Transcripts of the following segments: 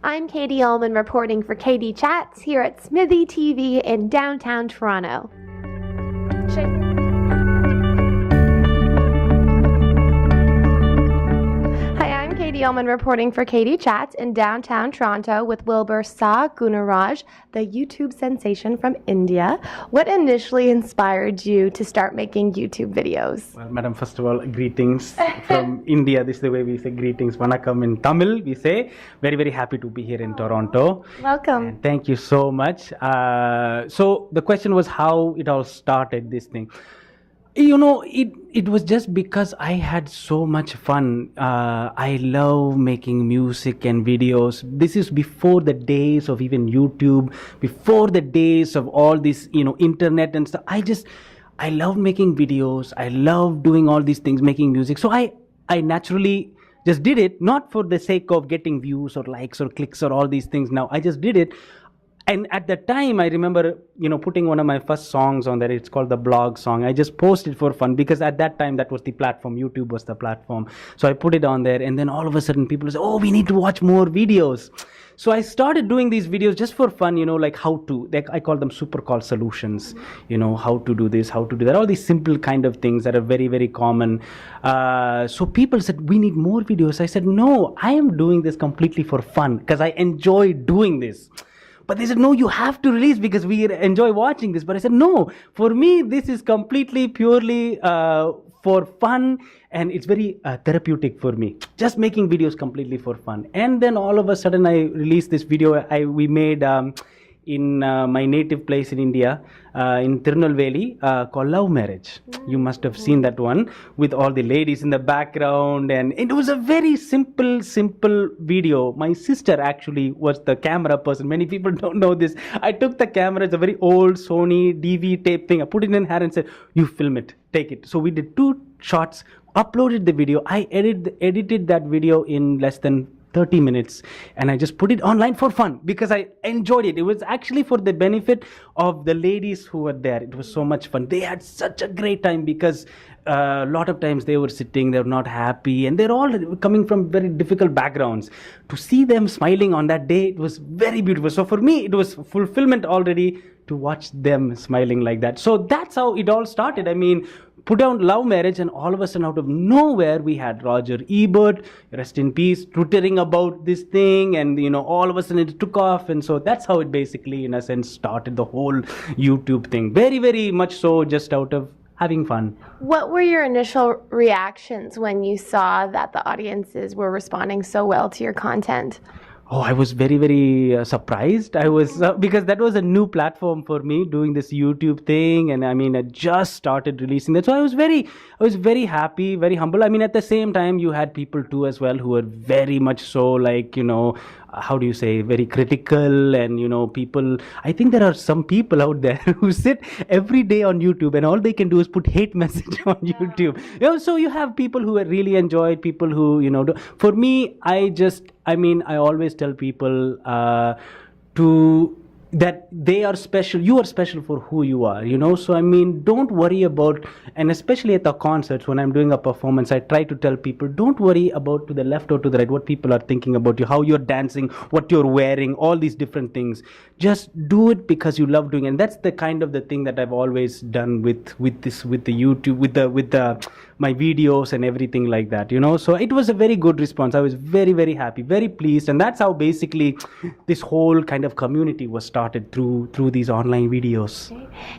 I'm Katie Ullman reporting for KD Chats here at SMITHEE TV in downtown Toronto. Katie Ullman reporting for KD Chats in downtown Toronto with Wilbur Sargunaraj, the YouTube sensation from India. What initially inspired you to start making YouTube videos? Well, madam, first of all, greetings from India. This is the way we say greetings. Vanakkam in Tamil, we say. Very, very happy to be here in Toronto. Welcome. And thank you so much. So the question was how it all started, this thing. You know, it was just because I had so much fun. I love making music and videos. This is before the days of even YouTube, before the days of all this, internet and stuff. I love making videos. I love doing all these things, making music. So I naturally just did it, not for the sake of getting views or likes or clicks or all these things. Now, I just did it. And at that time, I remember, putting one of my first songs on there. It's called the blog song. I just posted for fun because at that time, that was the platform. YouTube was the platform. So I put it on there. And then all of a sudden, people say, oh, we need to watch more videos. So I started doing these videos just for fun, like how to. I call them super call solutions. How to do this, how to do that. All these simple kind of things that are very, very common. So people said, we need more videos. I said, no, I am doing this completely for fun because I enjoy doing this. But they said, no, you have to release because we enjoy watching this. But I said, no, for me, this is completely, purely for fun. And it's very therapeutic for me. Just making videos completely for fun. And then all of a sudden, I released this video we made in my native place in India, in Tirunelveli, called Love Marriage. You must have seen that one with all the ladies in the background. And it was a very simple video. My sister actually was the camera person. Many people don't know this. I took the camera. It's a very old Sony DV tape thing. I put it in her and said, you film it, take it. So we did 2 shots, uploaded the video. I edited that video in less than 30 minutes and I just put it online for fun because I enjoyed it. It was actually for the benefit of the ladies who were there. It was so much fun. They had such a great time because a lot of times they were sitting, they were not happy, and they're all coming from very difficult backgrounds. To see them smiling on that day, it was very beautiful. So for me, it was fulfillment already to watch them smiling like that. So that's how it all started. I mean, put down Love Marriage, and all of a sudden, out of nowhere, we had Roger Ebert, rest in peace, twittering about this thing, and all of a sudden it took off. And so that's how it basically, in a sense, started the whole YouTube thing. Very, very much so, just out of having fun. What were your initial reactions when you saw that the audiences were responding so well to your content? Oh, I was very, very surprised. I was because that was a new platform for me, doing this YouTube thing, and I mean, I just started releasing that. So I was very happy, very humble. I mean, at the same time, you had people too as well who were very much so, like, how do you say, very critical, and people. I think there are some people out there who sit every day on YouTube, and all they can do is put hate message on YouTube. So you have people who really enjoy, people who For me, I always tell people that they are special. You are special for who you are, So I mean, don't worry about, and especially at the concerts when I'm doing a performance, I try to tell people, don't worry about to the left or to the right what people are thinking about you, how you're dancing, what you're wearing, all these different things. Just do it because you love doing it. And that's the kind of the thing that I've always done with the YouTube, with my videos and everything like that, So it was a very good response. I was very, very happy, very pleased, and that's how basically this whole kind of community was started through these online videos.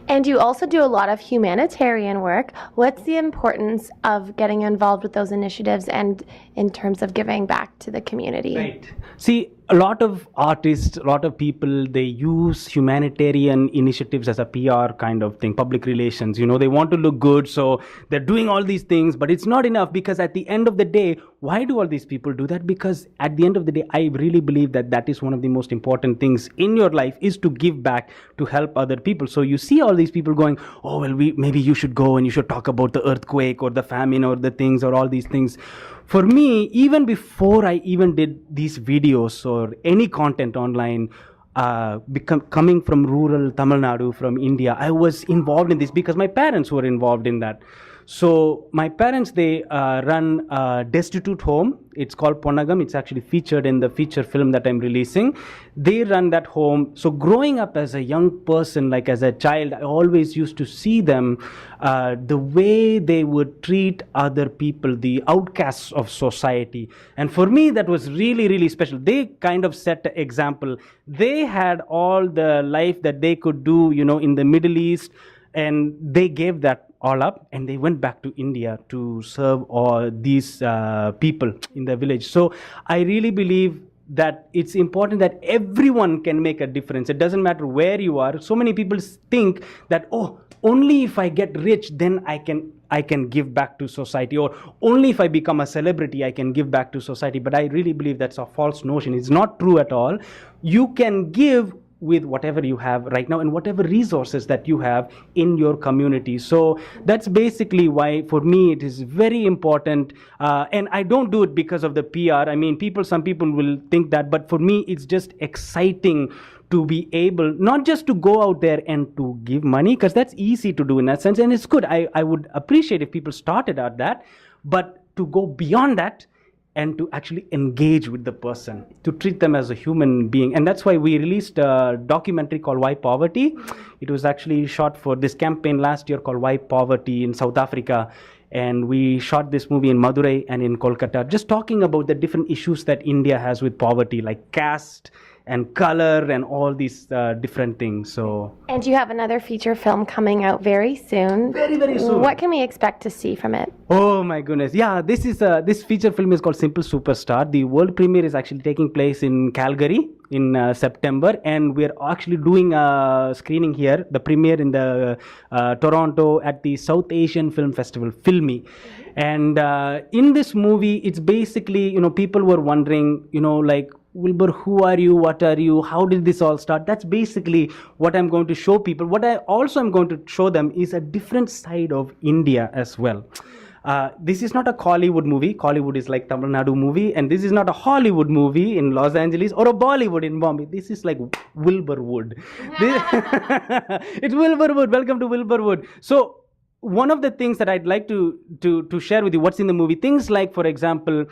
And you also do a lot of humanitarian work. What's the importance of getting involved with those initiatives and in terms of giving back to the community? Right. See, a lot of artists, a lot of people, they use humanitarian initiatives as a PR kind of thing, public relations. They want to look good, so they're doing all these things, but it's not enough, because at the end of the day, why do all these people do that? Because at the end of the day, I really believe that is one of the most important things in your life, is to give back, to help other people. So you see all these people going, oh, well, maybe you should go and you should talk about the earthquake or the famine or the things or all these things. For me, even before I even did these videos or any content online, coming from rural Tamil Nadu, from India, I was involved in this because my parents were involved in that. So my parents, they run a destitute home. It's called Ponagam. It's actually featured in the feature film that I'm releasing. They run that home. So growing up as a young person, like as a child, I always used to see them, the way they would treat other people, the outcasts of society. And for me, that was really, really special. They kind of set an example. They had all the life that they could do, in the Middle East, and they gave that all up, and they went back to India to serve all these people in the village. So I really believe that it's important that everyone can make a difference. It doesn't matter where you are. So many people think that, oh, only if I get rich, then I can give back to society, or only if I become a celebrity, I can give back to society. But I really believe that's a false notion. It's not true at all. You can give with whatever you have right now and whatever resources that you have in your community. So that's basically why for me it is very important, and I don't do it because of the PR. I mean, some people will think that, but for me it's just exciting to be able not just to go out there and to give money, because that's easy to do in that sense, and it's good. I would appreciate if people started at that, but to go beyond that and to actually engage with the person, to treat them as a human being. And that's why we released a documentary called Why Poverty. It was actually shot for this campaign last year called Why Poverty in South Africa. And we shot this movie in Madurai and in Kolkata, just talking about the different issues that India has with poverty, like caste and color and all these different things. So. And you have another feature film coming out very soon. Very, very soon. What can we expect to see from it? Oh my goodness. Yeah, this feature film is called Simple Superstar. The world premiere is actually taking place in Calgary in September, and we're actually doing a screening here, the premiere in the Toronto at the South Asian Film Festival, Filmy. And in this movie, it's basically, people were wondering, like, Wilbur, who are you? What are you? How did this all start? That's basically what I'm going to show people. What I also am going to show them is a different side of India as well. This is not a Collywood movie. Collywood is like Tamil Nadu movie, and this is not a Hollywood movie in Los Angeles or a Bollywood in Bombay. This is like Wilburwood. It's Wilburwood. Welcome to Wilburwood. So one of the things that I'd like to share with you, what's in the movie, things like, for example,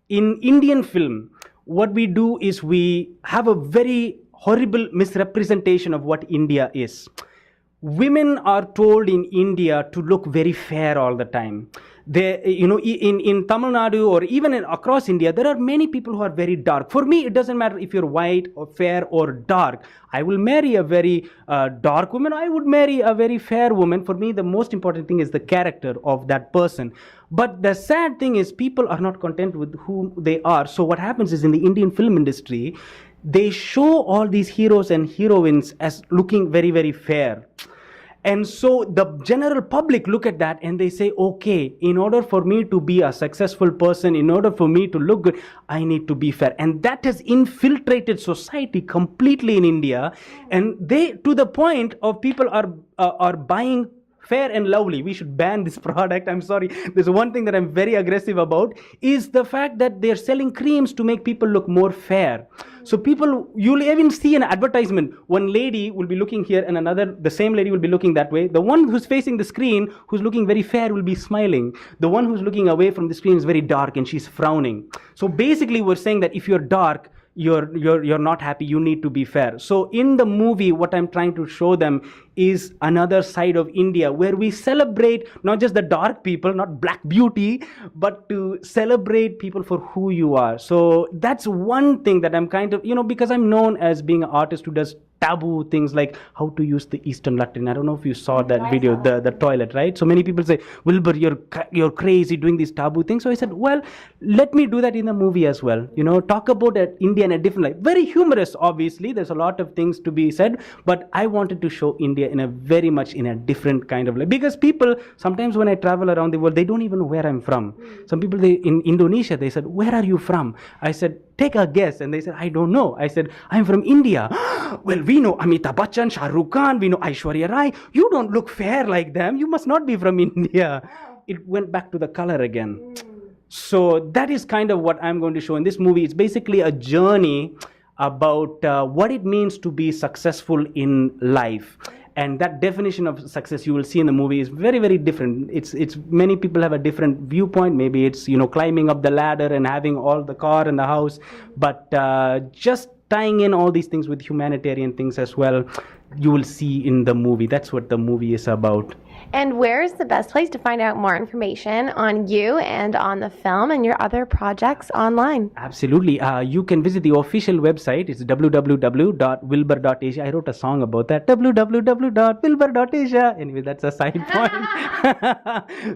in Indian film, what we do is we have a very horrible misrepresentation of what India is. Women are told in India to look very fair all the time. They, in Tamil Nadu or even across India, there are many people who are very dark. For me, it doesn't matter if you're white or fair or dark. I will marry a very dark woman. I would marry a very fair woman. For me, the most important thing is the character of that person. But the sad thing is people are not content with who they are. So what happens is in the Indian film industry, they show all these heroes and heroines as looking very, very fair. And so the general public look at that and they say, okay, in order for me to be a successful person, in order for me to look good, I need to be fair. And that has infiltrated society completely in India. And they, to the point of people are buying Fair and Lovely. We should ban this product. I'm sorry. There's one thing that I'm very aggressive about is the fact that they're selling creams to make people look more fair. So people, you'll even see an advertisement. One lady will be looking here and the same lady will be looking that way. The one who's facing the screen, who's looking very fair, will be smiling. The one who's looking away from the screen is very dark and she's frowning. So basically we're saying that if you're dark, you're not happy, you need to be fair. So in the movie, what I'm trying to show them is another side of India where we celebrate not just the dark people, not black beauty, but to celebrate people for who you are. So that's one thing that I'm kind of, because I'm known as being an artist who does taboo things like how to use the Eastern Latin. I don't know if you saw that video, the toilet, right? So many people say, Wilbur, you're crazy doing these taboo things. So I said, well, let me do that in the movie as well. Talk about India in a different light. Very humorous, obviously. There's a lot of things to be said, but I wanted to show India in a very much in a different kind of light. Because people, sometimes when I travel around the world, they don't even know where I'm from. Some people, in Indonesia, they said, where are you from? I said, take a guess. And they said, I don't know. I said, I'm from India. Well, we know Amitabh Bachchan, Shah Rukh Khan, we know Aishwarya Rai. You don't look fair like them. You must not be from India. It went back to the color again. So that is kind of what I'm going to show in this movie. It's basically a journey about what it means to be successful in life. and that definition of success you will see in the movie is very, very different. It's many people have a different viewpoint. Maybe it's, you know, climbing up the ladder and having all the car and the house, but just tying in all these things with humanitarian things as well, you will see in the movie. That's what the movie is about. And where is the best place to find out more information on you and on the film and your other projects online? Absolutely. You can visit the official website. It's www.wilbur.asia. I wrote a song about that. www.wilbur.asia. Anyway, that's a side point.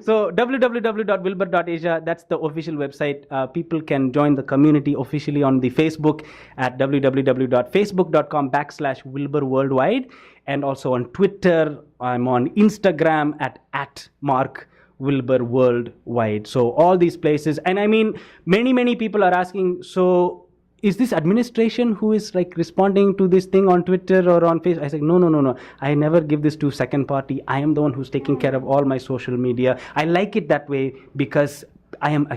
So www.wilbur.asia, that's the official website. People can join the community officially on the Facebook at www.facebook.com/WilburWorldwide. And also on Twitter, I'm on Instagram at Mark Wilbur Worldwide. So all these places, and I mean, many people are asking, so is this administration who is like responding to this thing on Twitter or on Facebook? I said, no. I never give this to second party. I am the one who's taking care of all my social media. I like it that way because I am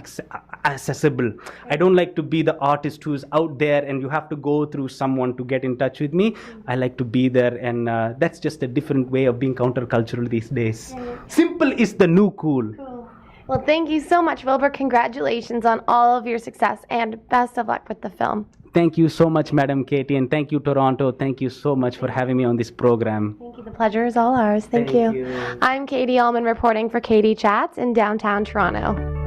accessible. I don't like to be the artist who's out there and you have to go through someone to get in touch with me. I like to be there, and that's just a different way of being countercultural these days. Simple is the new cool. Well, thank you so much, Wilbur. Congratulations on all of your success and best of luck with the film. Thank you so much, Madam Katie, and thank you, Toronto. Thank you so much for having me on this program. Thank you. The pleasure is all ours. Thank you. I'm Katie Allman reporting for Katie Chats in downtown Toronto.